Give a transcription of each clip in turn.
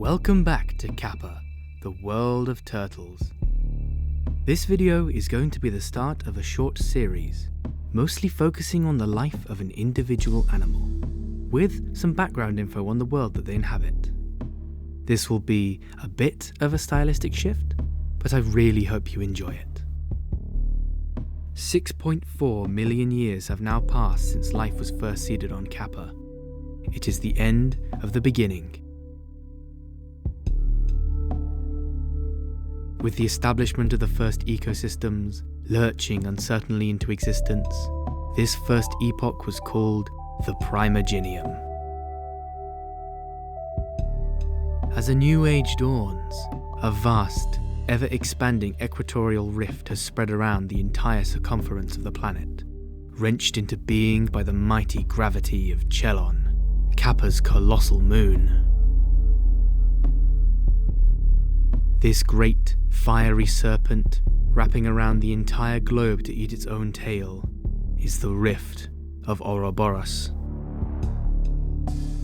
Welcome back to Kappa, the world of turtles. This video is going to be the start of a short series, mostly focusing on the life of an individual animal, with some background info on the world that they inhabit. This will be a bit of a stylistic shift, but I really hope you enjoy it. 6.4 million years have now passed since life was first seeded on Kappa. It is the end of the beginning. With the establishment of the first ecosystems lurching uncertainly into existence, this first epoch was called the Primogenium. As a new age dawns, a vast, ever-expanding equatorial rift has spread around the entire circumference of the planet, wrenched into being by the mighty gravity of Chelon, Kappa's colossal moon. This great, fiery serpent, wrapping around the entire globe to eat its own tail, is the Rift of Ouroboros.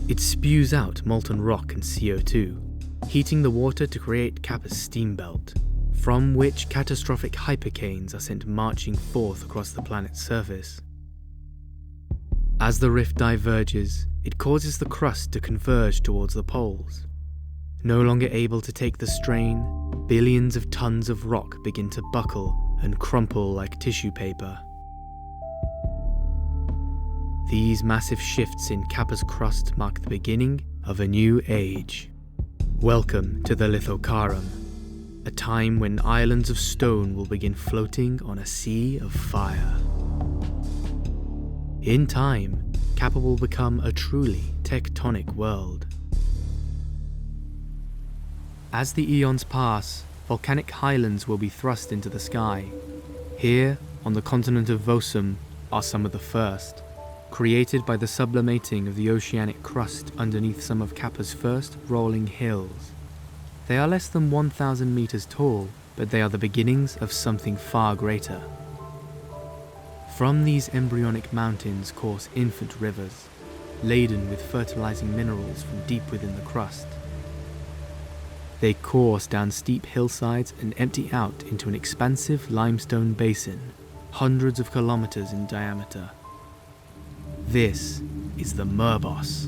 It spews out molten rock and CO2, heating the water to create Kappa's steam belt, from which catastrophic hypercanes are sent marching forth across the planet's surface. As the rift diverges, it causes the crust to converge towards the poles. No longer able to take the strain, billions of tons of rock begin to buckle and crumple like tissue paper. These massive shifts in Kappa's crust mark the beginning of a new age. Welcome to the Lithocarum, a time when islands of stone will begin floating on a sea of fire. In time, Kappa will become a truly tectonic world. As the eons pass, volcanic highlands will be thrust into the sky. Here, on the continent of Vosum, are some of the first, created by the sublimating of the oceanic crust underneath some of Kappa's first rolling hills. They are less than 1,000 meters tall, but they are the beginnings of something far greater. From these embryonic mountains course infant rivers, laden with fertilizing minerals from deep within the crust. They course down steep hillsides and empty out into an expansive limestone basin, hundreds of kilometers in diameter. This is the Merbos,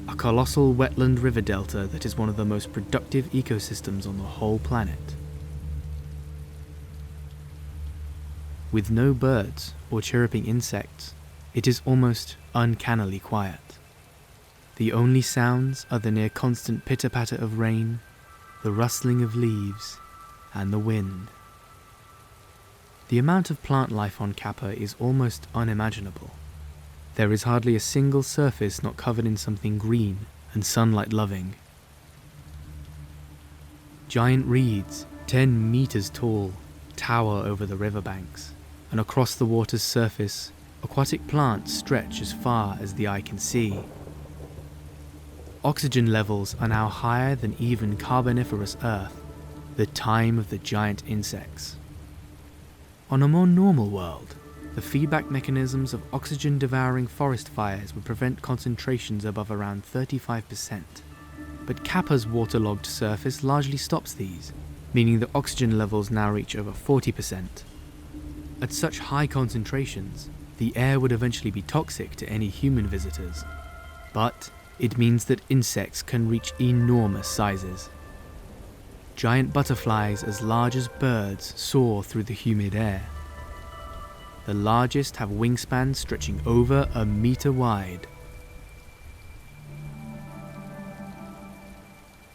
a colossal wetland river delta that is one of the most productive ecosystems on the whole planet. With no birds or chirruping insects, it is almost uncannily quiet. The only sounds are the near constant pitter-patter of rain, the rustling of leaves, and the wind. The amount of plant life on Kappa is almost unimaginable. There is hardly a single surface not covered in something green and sunlight-loving. Giant reeds, 10 meters tall, tower over the riverbanks, and across the water's surface, aquatic plants stretch as far as the eye can see. Oxygen levels are now higher than even Carboniferous Earth, the time of the giant insects. On a more normal world, the feedback mechanisms of oxygen-devouring forest fires would prevent concentrations above around 35%. But Kappa's waterlogged surface largely stops these, meaning that oxygen levels now reach over 40%. At such high concentrations, the air would eventually be toxic to any human visitors. But it means that insects can reach enormous sizes. Giant butterflies as large as birds soar through the humid air. The largest have wingspans stretching over a meter wide.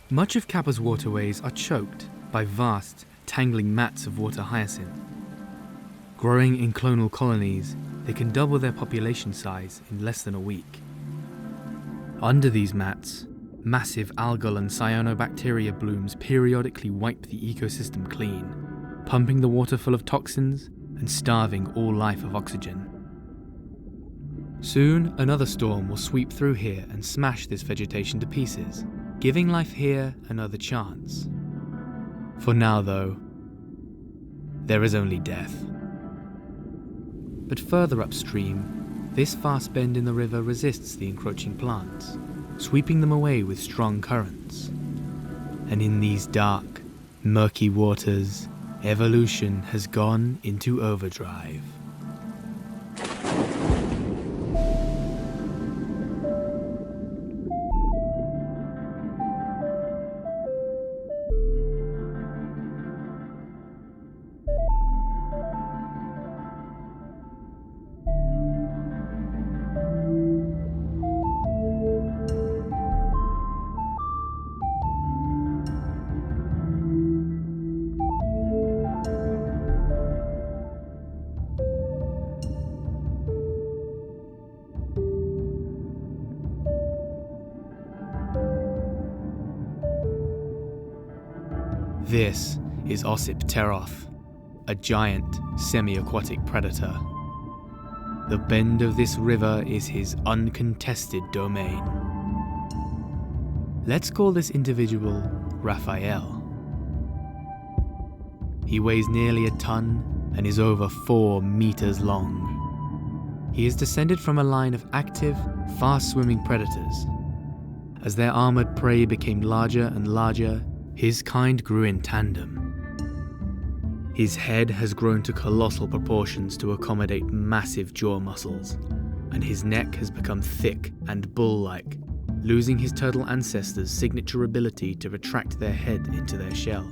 Much of Kappa's waterways are choked by vast, tangling mats of water hyacinth. Growing in clonal colonies, they can double their population size in less than a week. Under these mats, massive algal and cyanobacteria blooms periodically wipe the ecosystem clean, pumping the water full of toxins and starving all life of oxygen. Soon, another storm will sweep through here and smash this vegetation to pieces, giving life here another chance. For now, though, there is only death. But further upstream, this fast bend in the river resists the encroaching plants, sweeping them away with strong currents. And in these dark, murky waters, evolution has gone into overdrive. This is Ocypteroth, a giant semi-aquatic predator. The bend of this river is his uncontested domain. Let's call this individual Raphael. He weighs nearly a ton and is over 4 meters long. He is descended from a line of active, fast-swimming predators. As their armored prey became larger and larger, his kind grew in tandem. His head has grown to colossal proportions to accommodate massive jaw muscles, and his neck has become thick and bull-like, losing his turtle ancestors' signature ability to retract their head into their shell.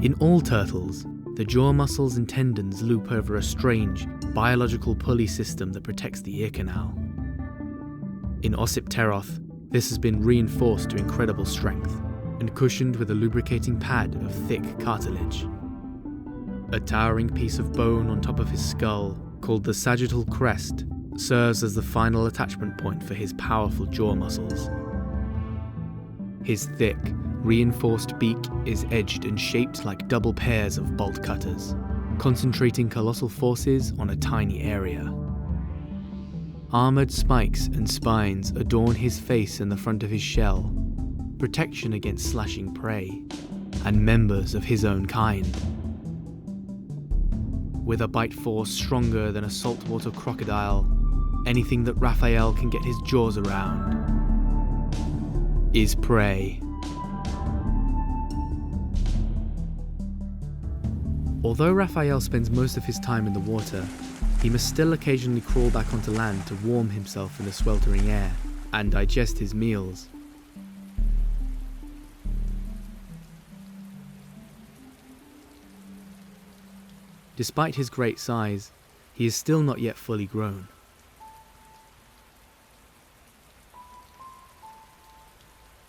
In all turtles, the jaw muscles and tendons loop over a strange, biological pulley system that protects the ear canal. In Ocypteroth, this has been reinforced to incredible strength and cushioned with a lubricating pad of thick cartilage. A towering piece of bone on top of his skull, called the sagittal crest, serves as the final attachment point for his powerful jaw muscles. His thick, reinforced beak is edged and shaped like double pairs of bolt cutters, concentrating colossal forces on a tiny area. Armored spikes and spines adorn his face and the front of his shell, protection against slashing prey, and members of his own kind. With a bite force stronger than a saltwater crocodile, anything that Raphael can get his jaws around is prey. Although Raphael spends most of his time in the water, he must still occasionally crawl back onto land to warm himself in the sweltering air and digest his meals. Despite his great size, he is still not yet fully grown.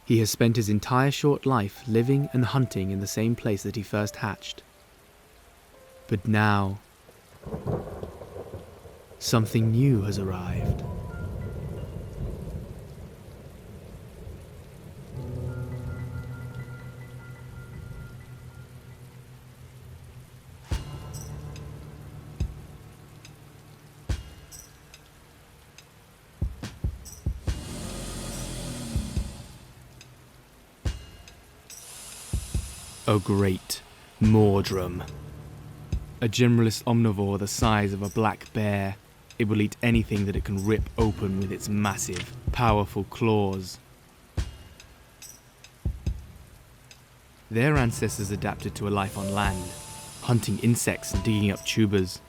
He has spent his entire short life living and hunting in the same place that he first hatched. But now, something new has arrived. A great Mordrum. A generalist omnivore the size of a black bear. It will eat anything that it can rip open with its massive, powerful claws. Their ancestors adapted to a life on land, hunting insects and digging up tubers.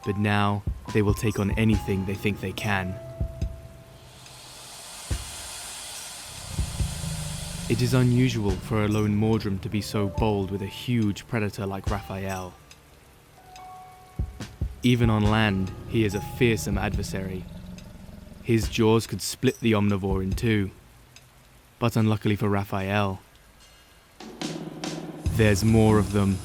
But now, they will take on anything they think they can. It is unusual for a lone Mordrum to be so bold with a huge predator like Raphael. Even on land, he is a fearsome adversary. His jaws could split the omnivore in two. But unluckily for Raphael, there's more of them.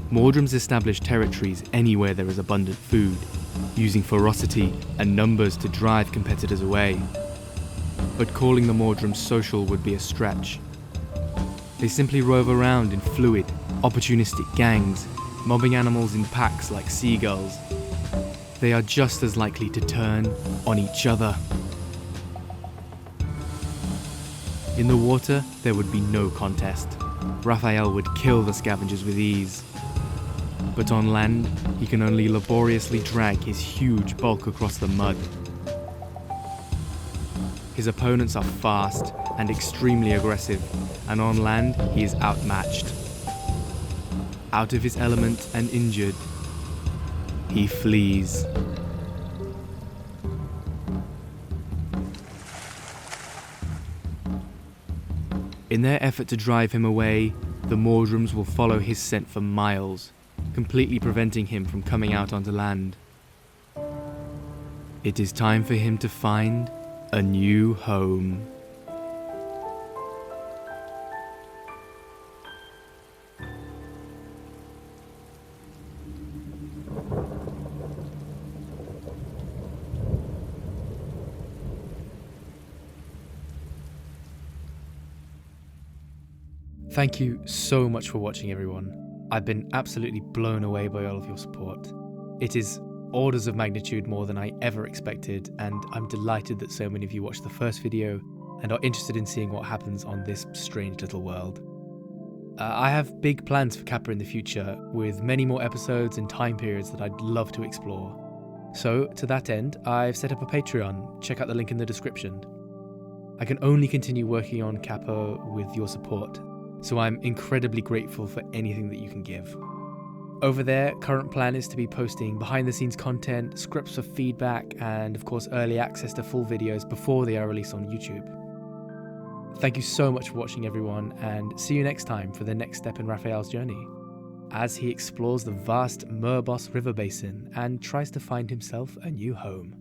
Mordrums establish territories anywhere there is abundant food, using ferocity and numbers to drive competitors away. But calling the Mordrums social would be a stretch. They simply rove around in fluid, opportunistic gangs, mobbing animals in packs like seagulls. They are just as likely to turn on each other. In the water, there would be no contest. Raphael would kill the scavengers with ease. But on land, he can only laboriously drag his huge bulk across the mud. His opponents are fast and extremely aggressive, and on land he is outmatched. Out of his element and injured, he flees. In their effort to drive him away, the Mordrums will follow his scent for miles, completely preventing him from coming out onto land. It is time for him to find a new home. Thank you so much for watching, everyone. I've been absolutely blown away by all of your support. It is orders of magnitude more than I ever expected, and I'm delighted that so many of you watched the first video and are interested in seeing what happens on this strange little world. I have big plans for Kappa in the future, with many more episodes and time periods that I'd love to explore. So, to that end, I've set up a Patreon. Check out the link in the description. I can only continue working on Kappa with your support, so I'm incredibly grateful for anything that you can give. Over there, current plan is to be posting behind the scenes content, scripts for feedback, and of course early access to full videos before they are released on YouTube. Thank you so much for watching, everyone, and see you next time for the next step in Raphael's journey, as he explores the vast Murbos River Basin and tries to find himself a new home.